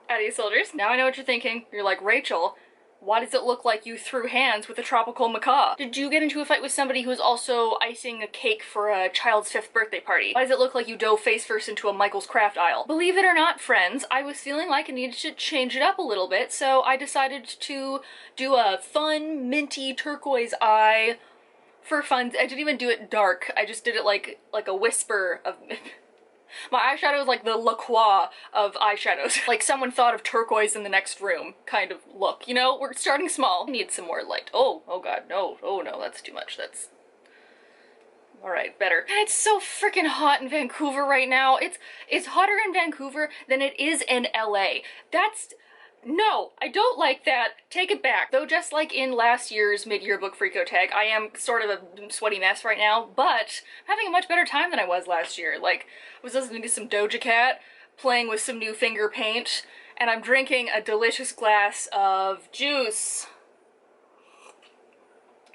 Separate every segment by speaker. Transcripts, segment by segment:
Speaker 1: Addy soldiers, now I know what you're thinking. You're like, Rachel, why does it look like you threw hands with a tropical macaw? Did you get into a fight with somebody who was also icing a cake for a child's 5th birthday party? Why does it look like you dove face first into a Michael's Craft aisle? Believe it or not, friends, I was feeling like I needed to change it up a little bit, so I decided to do a fun, minty turquoise eye for fun. I didn't even do it dark. I just did it like a whisper of... My eyeshadow is like the La Croix of eyeshadows. Like someone thought of turquoise in the next room kind of look, you know? We're starting small. I need some more light. Oh god, no. Oh no, that's too much. That's... Alright, better. And it's so freaking hot in Vancouver right now. It's hotter in Vancouver than it is in LA. That's... No, I don't like that. Take it back. Though just like in last year's mid-year book freako tag, I am sort of a sweaty mess right now, but I'm having a much better time than I was last year. Like, I was listening to some Doja Cat, playing with some new finger paint, and I'm drinking a delicious glass of juice.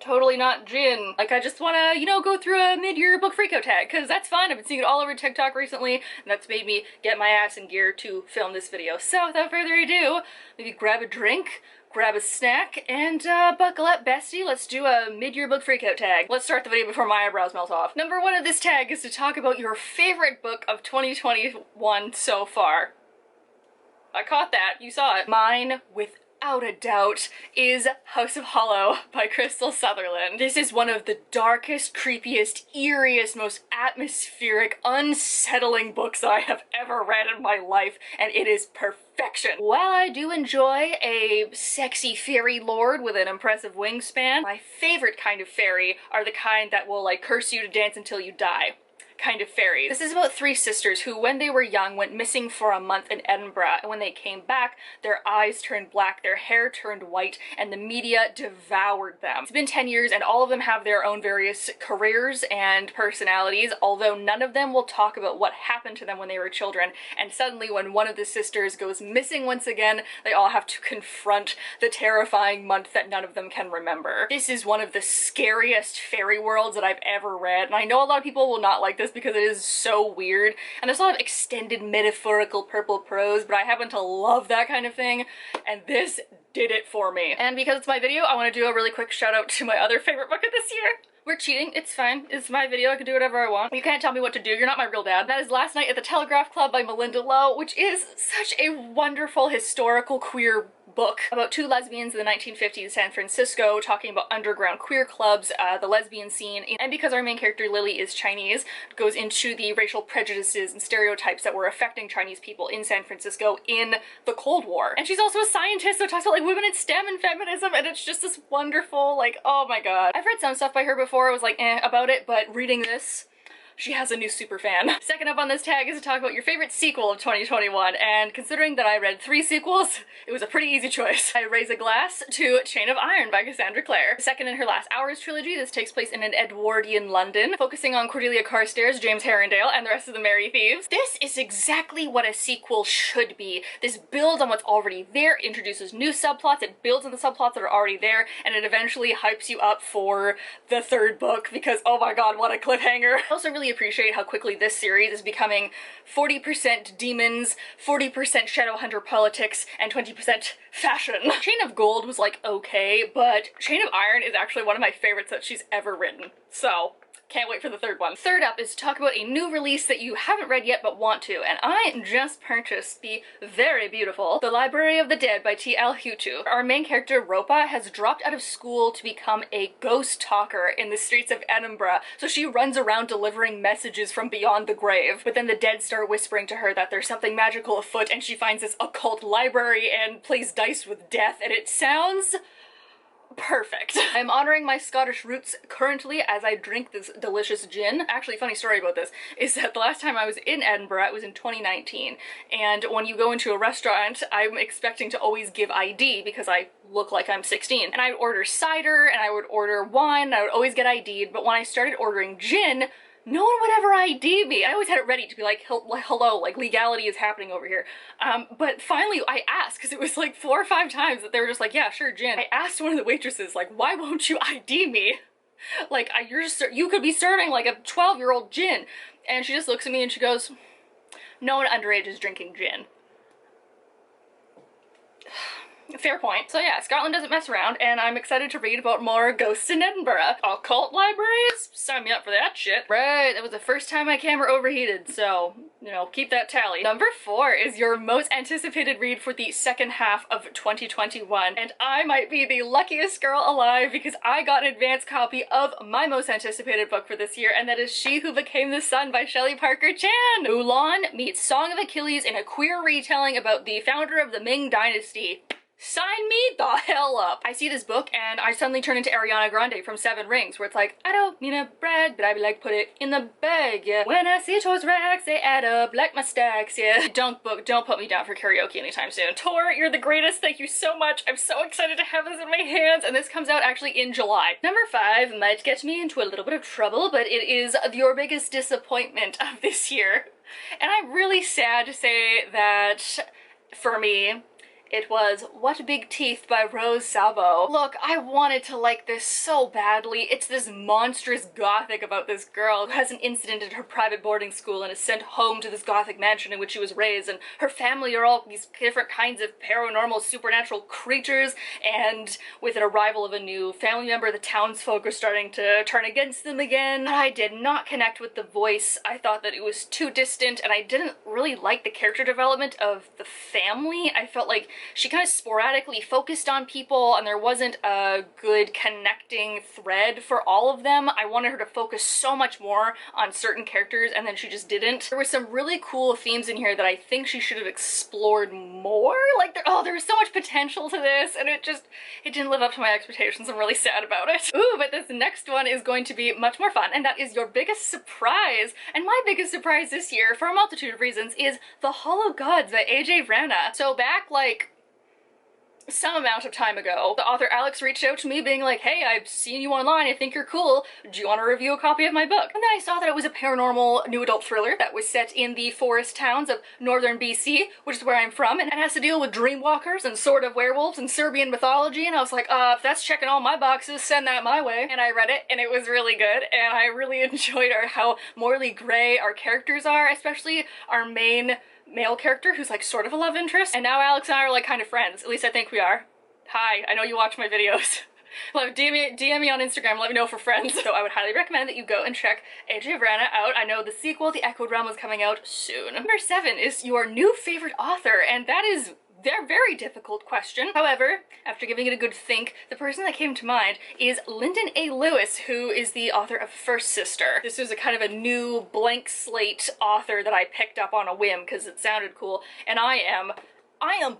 Speaker 1: Totally not gin. Like, I just wanna, you know, go through a mid-year book freako tag, because that's fun. I've been seeing it all over TikTok recently, and that's made me get my ass in gear to film this video. So, without further ado, maybe grab a drink, grab a snack, and buckle up, bestie. Let's do a mid-year book freako tag. Let's start the video before my eyebrows melt off. Number 1 of this tag is to talk about your favorite book of 2021 so far. I caught that. You saw it. Mine, without a doubt, is House of Hollow by Crystal Sutherland. This is one of the darkest, creepiest, eeriest, most atmospheric, unsettling books I have ever read in my life, and it is perfection. While I do enjoy a sexy fairy lord with an impressive wingspan, my favorite kind of fairy are the kind that will, like, curse you to dance until you die kind of fairies. This is about 3 sisters who, when they were young, went missing for a month in Edinburgh, and when they came back, their eyes turned black, their hair turned white, and the media devoured them. It's been 10 years, and all of them have their own various careers and personalities, although none of them will talk about what happened to them when they were children, and suddenly when one of the sisters goes missing once again, they all have to confront the terrifying month that none of them can remember. This is one of the scariest fairy worlds that I've ever read, and I know a lot of people will not like this because it is so weird, and there's a lot of extended metaphorical purple prose, but I happen to love that kind of thing, and this did it for me. And because it's my video, I want to do a really quick shout out to my other favorite book of this year. We're cheating, it's fine. It's my video, I can do whatever I want. You can't tell me what to do, you're not my real dad. That is Last Night at the Telegraph Club by Melinda Lowe, which is such a wonderful historical queer book about 2 lesbians in the 1950s San Francisco talking about underground queer clubs, the lesbian scene, and because our main character Lily is Chinese, goes into the racial prejudices and stereotypes that were affecting Chinese people in San Francisco in the Cold War. And she's also a scientist, so it talks about like women in STEM and feminism, and it's just this wonderful, like, oh my god. I've read some stuff by her before, I was like about it, but reading this, she has a new super fan. Second up on this tag is to talk about your favorite sequel of 2021, and considering that I read 3 sequels, it was a pretty easy choice. I raise a glass to Chain of Iron by Cassandra Clare. Second in her Last Hours trilogy, this takes place in an Edwardian London, focusing on Cordelia Carstairs, James Herondale, and the rest of the Merry Thieves. This is exactly what a sequel should be. This builds on what's already there, introduces new subplots, it builds on the subplots that are already there, and it eventually hypes you up for the 3rd book because, oh my god, what a cliffhanger. I also really appreciate how quickly this series is becoming 40% demons, 40% Shadowhunter politics, and 20% fashion. Chain of Gold was like okay, but Chain of Iron is actually one of my favorites that she's ever written. So, can't wait for the 3rd one. Third up is to talk about a new release that you haven't read yet but want to, and I just purchased the very beautiful The Library of the Dead by T.L. Hutu. Our main character, Ropa, has dropped out of school to become a ghost talker in the streets of Edinburgh, so she runs around delivering messages from beyond the grave, but then the dead start whispering to her that there's something magical afoot, and she finds this occult library and plays dice with death, and it sounds perfect. I'm honoring my Scottish roots currently as I drink this delicious gin. Actually, funny story about this is that the last time I was in Edinburgh, it was in 2019, and when you go into a restaurant, I'm expecting to always give ID because I look like I'm 16. And I'd order cider, and I would order wine, and I would always get ID'd, but when I started ordering gin, no one would ever ID me. I always had it ready to be like, hello, like legality is happening over here. But finally I asked, because it was like 4 or 5 times that they were just like, yeah, sure, gin. I asked one of the waitresses, like, why won't you ID me? Like, you could be serving like a 12-year-old gin. And she just looks at me and she goes, no one underage is drinking gin. Fair point. So yeah, Scotland doesn't mess around, and I'm excited to read about more ghosts in Edinburgh. Occult libraries? Sign me up for that shit. Right, that was the first time my camera overheated, so, you know, keep that tally. Number 4 is your most anticipated read for the second half of 2021, and I might be the luckiest girl alive because I got an advance copy of my most anticipated book for this year, and that is She Who Became the Sun by Shelley Parker Chan. Mulan meets Song of Achilles in a queer retelling about the founder of the Ming Dynasty. Sign me the hell up. I see this book and I suddenly turn into Ariana Grande from Seven Rings, where it's like, I don't mean to brag, but I be like, put it in the bag, yeah. When I see Tor's racks, they add up like my stacks, yeah. Don't put me down for karaoke anytime soon. Tor, you're the greatest, thank you so much. I'm so excited to have this in my hands, and this comes out actually in July. Number 5 might get me into a little bit of trouble, but it is your biggest disappointment of this year. And I'm really sad to say that, for me, it was What Big Teeth by Rose Sabo. Look, I wanted to like this so badly. It's this monstrous gothic about this girl who has an incident at her private boarding school and is sent home to this gothic mansion in which she was raised, and her family are all these different kinds of paranormal supernatural creatures, and with an arrival of a new family member, the townsfolk are starting to turn against them again. I did not connect with the voice. I thought that it was too distant, and I didn't really like the character development of the family. I felt like she kind of sporadically focused on people and there wasn't a good connecting thread for all of them. I wanted her to focus so much more on certain characters and then she just didn't. There were some really cool themes in here that I think she should have explored more. Like, there was so much potential to this and it didn't live up to my expectations. I'm really sad about it. Ooh, but this next one is going to be much more fun, and that is your biggest surprise. And my biggest surprise this year, for a multitude of reasons, is The Hollow Gods by AJ Rana. So back, like, some amount of time ago, the author Alex reached out to me being like, hey, I've seen you online, I think you're cool, do you want to review a copy of my book? And then I saw that it was a paranormal new adult thriller that was set in the forest towns of northern BC, which is where I'm from, and it has to deal with dreamwalkers and sort of werewolves and Serbian mythology, and I was like, if that's checking all my boxes, send that my way. And I read it, and it was really good, and I really enjoyed how morally gray our characters are, especially our main male character who's like sort of a love interest, and now Alex and I are like kind of friends. At least I think we are. Hi, I know you watch my videos. Like, DM me on Instagram, let me know if we're friends. So I would highly recommend that you go and check AJ Rana out. I know the sequel, The Echoed Realm, is coming out soon. Number 7 is your new favorite author, and that is a very difficult question. However, after giving it a good think, the person that came to mind is Lyndon A. Lewis, who is the author of First Sister. This was a kind of a new blank slate author that I picked up on a whim because it sounded cool, and I am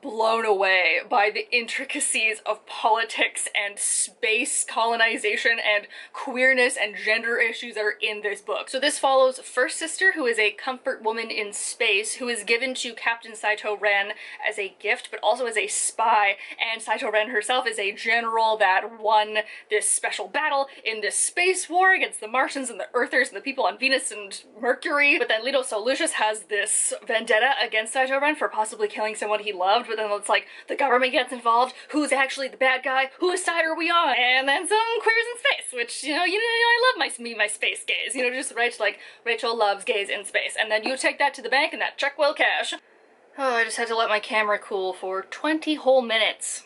Speaker 1: blown away by the intricacies of politics and space colonization and queerness and gender issues that are in this book. So this follows First Sister, who is a comfort woman in space who is given to Captain Saito Ren as a gift, but also as a spy, and Saito Ren herself is a general that won this special battle in this space war against the Martians and the Earthers and the people on Venus and Mercury. But then Leto Lucius has this vendetta against Saito Ren for possibly killing someone he loved, but then it's like the government gets involved. Who's actually the bad guy? Whose side are we on? And then some queers in space, which, you know, I love my space gays. You know, just right, like Rachel loves gays in space. And then you take that to the bank and that check will cash. Oh, I just had to let my camera cool for 20 whole minutes.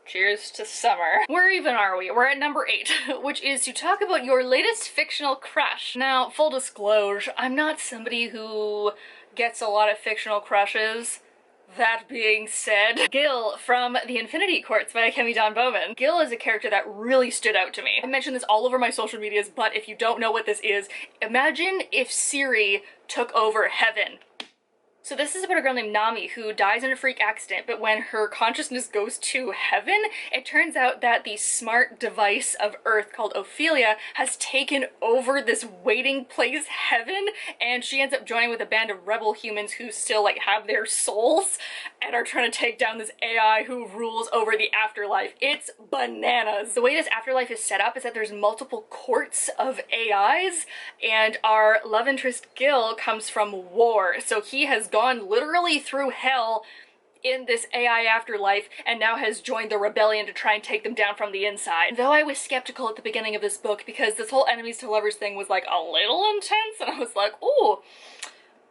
Speaker 1: Cheers to summer. Where even are we? We're at number 8, which is to talk about your latest fictional crush. Now, full disclosure, I'm not somebody who gets a lot of fictional crushes. That being said, Gil from The Infinity Courts by Kemi Dawn Bowman. Gil is a character that really stood out to me. I mentioned this all over my social medias, but if you don't know what this is, imagine if Siri took over heaven. So this is about a girl named Nami who dies in a freak accident, but when her consciousness goes to heaven, it turns out that the smart device of Earth called Ophelia has taken over this waiting place, heaven, and she ends up joining with a band of rebel humans who still like have their souls and are trying to take down this AI who rules over the afterlife. It's bananas. The way this afterlife is set up is that there's multiple courts of AIs, and our love interest Gil comes from war, so he has gone literally through hell in this AI afterlife and now has joined the rebellion to try and take them down from the inside. Though I was skeptical at the beginning of this book because this whole enemies to lovers thing was like a little intense, and I was like, ooh,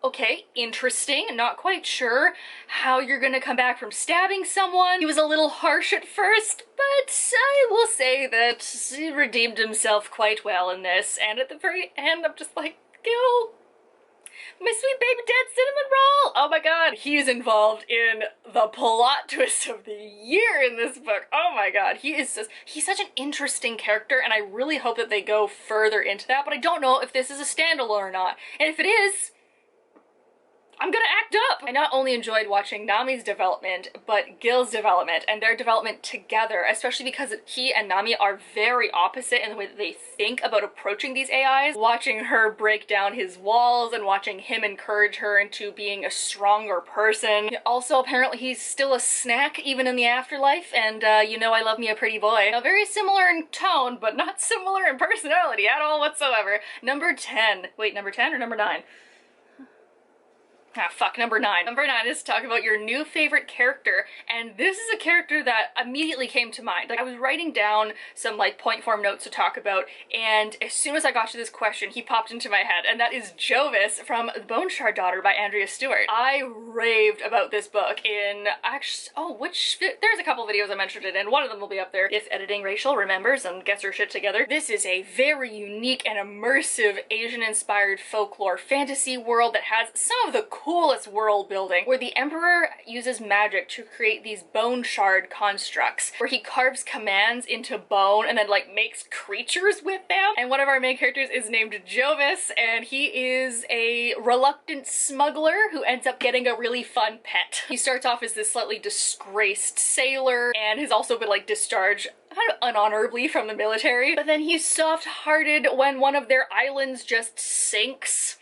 Speaker 1: okay, interesting. Not quite sure how you're gonna come back from stabbing someone. He was a little harsh at first, but I will say that he redeemed himself quite well in this. And at the very end, I'm just like, Gil, my sweet baby dead cinnamon roll! Oh my god, he's involved in the plot twist of the year in this book. Oh my god, he's such an interesting character, and I really hope that they go further into that, but I don't know if this is a standalone or not. And if it is, I'm gonna act up! I not only enjoyed watching Nami's development, but Gil's development, and their development together, especially because he and Nami are very opposite in the way that they think about approaching these AIs. Watching her break down his walls and watching him encourage her into being a stronger person. Also, apparently he's still a snack even in the afterlife, and you know I love me a pretty boy. Now, very similar in tone, but not similar in personality at all whatsoever. Number 10. Wait, number 10 or number 9? Ah, fuck, number 9. Number 9 is to talk about your new favorite character, and this is a character that immediately came to mind. Like, I was writing down some, like, point form notes to talk about, and as soon as I got to this question, he popped into my head, and that is Jovis from The Bone Shard Daughter by Andrea Stewart. I raved about this book in, actually, there's a couple videos I mentioned it in. One of them will be up there if editing Rachel remembers and gets her shit together. This is a very unique and immersive Asian-inspired folklore fantasy world that has some of the coolest world building, where the Emperor uses magic to create these bone shard constructs, where he carves commands into bone and then, like, makes creatures with them. And one of our main characters is named Jovis, and he is a reluctant smuggler who ends up getting a really fun pet. He starts off as this slightly disgraced sailor and has also been, like, discharged kind of unhonorably from the military, but then he's soft-hearted when one of their islands just sinks.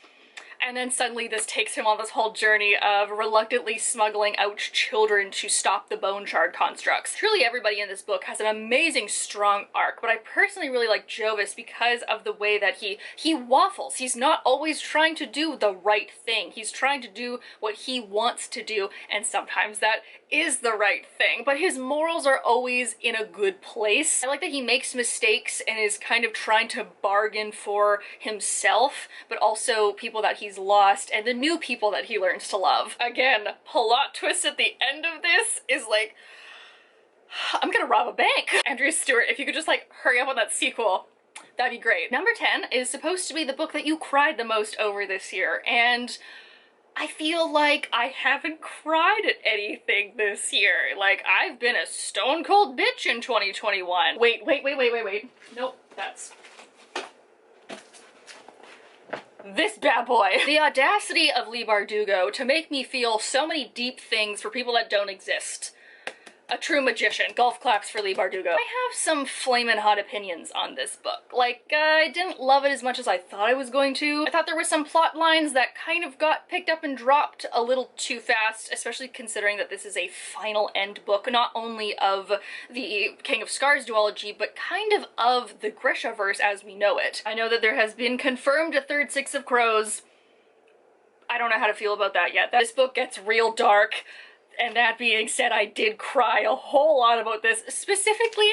Speaker 1: And then suddenly this takes him on this whole journey of reluctantly smuggling out children to stop the bone shard constructs. Truly everybody in this book has an amazing strong arc, but I personally really like Jovis because of the way that he waffles. He's not always trying to do the right thing. He's trying to do what he wants to do, and sometimes that is the right thing, but his morals are always in a good place. I like that he makes mistakes and is kind of trying to bargain for himself, but also people that he's lost and the new people that he learns to love. Again, plot twist at the end of this is like, I'm gonna rob a bank. Andrea Stewart, if you could just, like, hurry up on that sequel, that'd be great. Number 10 is supposed to be the book that you cried the most over this year, and I feel like I haven't cried at anything this year. Like, I've been a stone cold bitch in 2021. Wait. Nope, that's this bad boy. The audacity of Leigh Bardugo to make me feel so many deep things for people that don't exist. A true magician. Golf claps for Leigh Bardugo. I have some flamin' hot opinions on this book. Like, I didn't love it as much as I thought I was going to. I thought there were some plot lines that kind of got picked up and dropped a little too fast, especially considering that this is a final end book, not only of the King of Scars duology, but kind of the Grishaverse as we know it. I know that there has been confirmed a third Six of Crows. I don't know how to feel about that yet. This book gets real dark. And that being said, I did cry a whole lot about this, specifically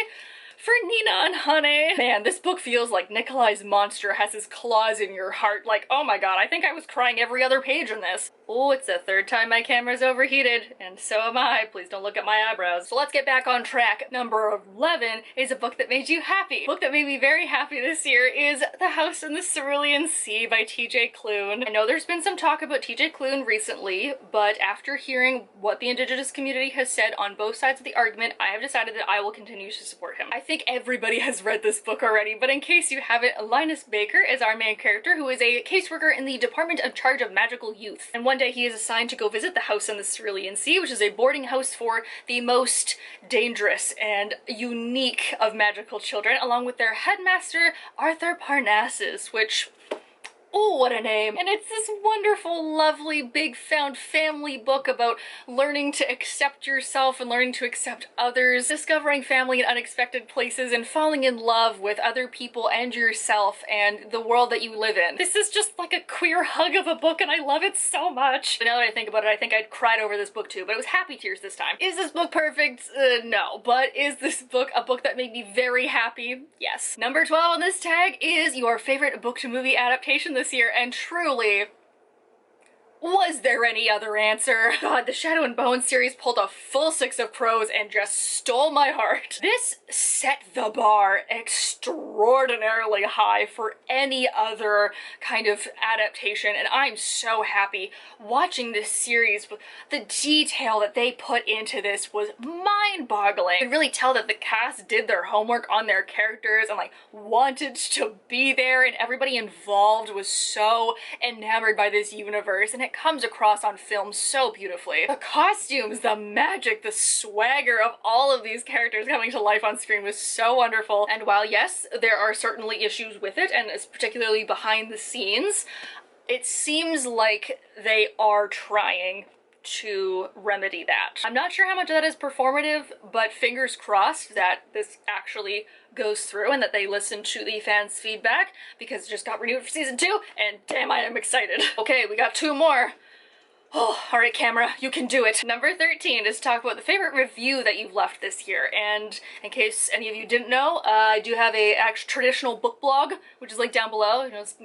Speaker 1: for Nina and Honey. Man, this book feels like Nikolai's monster has his claws in your heart. Like, oh my god, I think I was crying every other page in this. Oh, it's the third time my camera's overheated, and so am I. Please don't look at my eyebrows. So let's get back on track. Number 11 is a book that made you happy. A book that made me very happy this year is The House in the Cerulean Sea by TJ Klune. I know there's been some talk about TJ Klune recently, but after hearing what the Indigenous community has said on both sides of the argument, I have decided that I will continue to support him. I think everybody has read this book already, but in case you haven't, Linus Baker is our main character, who is a caseworker in the Department in charge of Magical Youth. And one day he is assigned to go visit the House in the Cerulean Sea, which is a boarding house for the most dangerous and unique of magical children, along with their headmaster, Arthur Parnassus, which... oh, what a name. And it's this wonderful, lovely, big found family book about learning to accept yourself and learning to accept others, discovering family in unexpected places, and falling in love with other people and yourself and the world that you live in. This is just like a queer hug of a book, and I love it so much. But now that I think about it, I think I'd cried over this book too, but it was happy tears this time. Is this book perfect? No. But is this book a book that made me very happy? Yes. Number 12 on this tag is your favorite book to movie adaptation this year, and truly, Was there any other answer? God, the Shadow and Bone series pulled a full 6 of prose and just stole my heart. This set the bar extraordinarily high for any other kind of adaptation, and I'm so happy watching this series. The detail that they put into this was mind-boggling. You could really tell that the cast did their homework on their characters and like wanted to be there, and everybody involved was so enamored by this universe, and it comes across on film so beautifully. The costumes, the magic, the swagger of all of these characters coming to life on screen was so wonderful. And while yes, there are certainly issues with it, and it's particularly behind the scenes, it seems like they are trying to remedy that. I'm not sure how much of that is performative, but fingers crossed that this actually goes through and that they listen to the fans' feedback, because it just got renewed for season 2, and damn, I am excited. Okay, we got 2 more. Oh, alright camera, you can do it. Number 13 is to talk about the favorite review that you've left this year, and in case any of you didn't know, I do have a traditional book blog, which is linked down below. You know, it's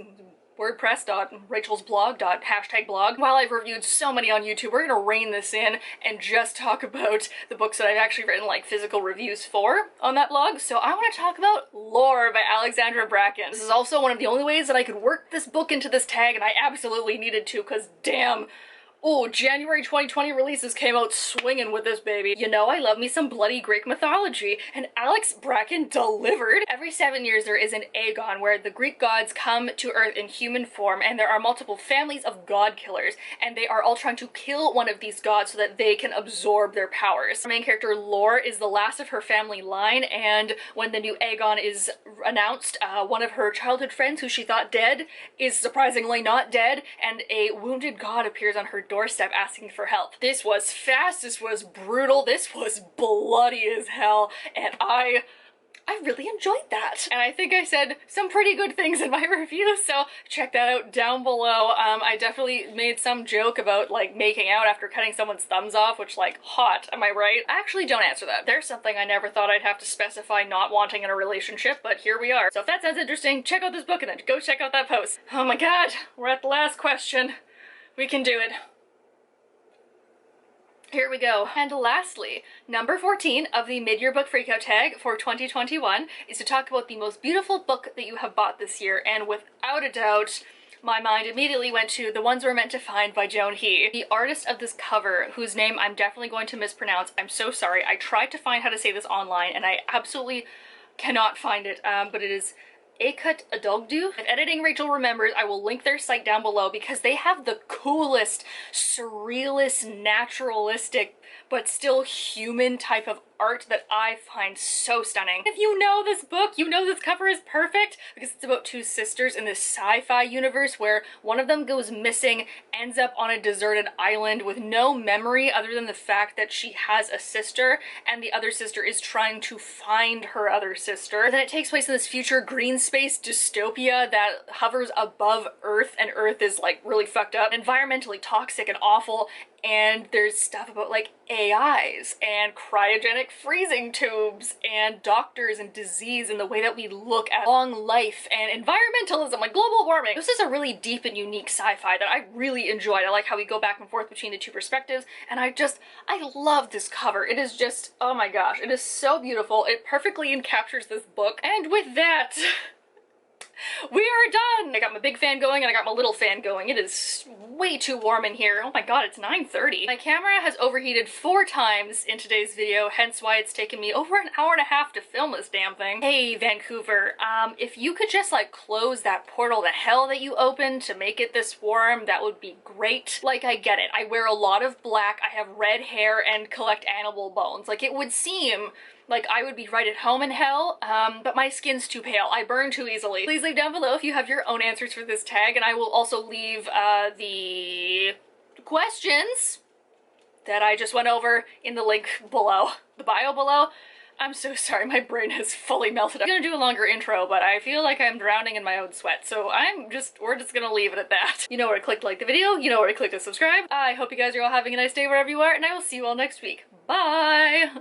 Speaker 1: wordpress.rachelsblog.blog. While I've reviewed so many on YouTube, we're gonna rein this in and just talk about the books that I've actually written like physical reviews for on that blog. So I want to talk about Lore by Alexandra Bracken. This is also one of the only ways that I could work this book into this tag, and I absolutely needed to, because damn, oh, January 2020 releases came out swinging with this baby. You know I love me some bloody Greek mythology, and Alex Bracken delivered. Every 7 years there is an Aegon, where the Greek gods come to Earth in human form, and there are multiple families of god killers, and they are all trying to kill one of these gods so that they can absorb their powers. Our main character, Lore, is the last of her family line, and when the new Aegon is announced, one of her childhood friends who she thought dead is surprisingly not dead, and a wounded god appears on her doorstep asking for help. This was fast, this was brutal, this was bloody as hell, and I really enjoyed that. And I think I said some pretty good things in my review, so check that out down below. I definitely made some joke about like making out after cutting someone's thumbs off, which like, hot, am I right? I actually don't answer that. There's something I never thought I'd have to specify not wanting in a relationship, but here we are. So if that sounds interesting, check out this book and then go check out that post. Oh my god, we're at the last question. We can do it. Here we go. And lastly, number 14 of the mid-year book freakout tag for 2021 is to talk about the most beautiful book that you have bought this year, and without a doubt, my mind immediately went to The Ones We're Meant to Find by Joan He. The artist of this cover, whose name I'm definitely going to mispronounce, I'm so sorry. I tried to find how to say this online and I absolutely cannot find it, but it is Akut Adogdu. If editing Rachel remembers, I will link their site down below, because they have the coolest, surrealist, naturalistic, but still human type of art that I find so stunning. If you know this book, you know this cover is perfect, because it's about 2 sisters in this sci-fi universe where one of them goes missing, ends up on a deserted island with no memory other than the fact that she has a sister, and the other sister is trying to find her other sister. Then it takes place in this future green space dystopia that hovers above Earth, and Earth is like really fucked up, environmentally toxic and awful, and there's stuff about like AIs and cryogenic freezing tubes and doctors and disease and the way that we look at long life and environmentalism, like global warming. This is a really deep and unique sci-fi that I really enjoyed. I like how we go back and forth between the 2 perspectives, and I love this cover. It is just, oh my gosh, it is so beautiful. It perfectly encaptures this book. And with that, we are done! I got my big fan going and I got my little fan going. It is way too warm in here. Oh my god, it's 9:30. My camera has overheated 4 times in today's video, hence why it's taken me over an hour and a half to film this damn thing. Hey, Vancouver, if you could just like close that portal to hell that you opened to make it this warm, that would be great. Like, I get it. I wear a lot of black, I have red hair, and collect animal bones. Like, it would seem like I would be right at home in hell, but my skin's too pale. I burn too easily. Please leave down below if you have your own answers for this tag, and I will also leave the questions that I just went over in the link below, the bio below. I'm so sorry, my brain has fully melted. I'm gonna do a longer intro, but I feel like I'm drowning in my own sweat, so we're just gonna leave it at that. You know where to click to like the video, you know where to click to subscribe. I hope you guys are all having a nice day wherever you are, and I will see you all next week. Bye!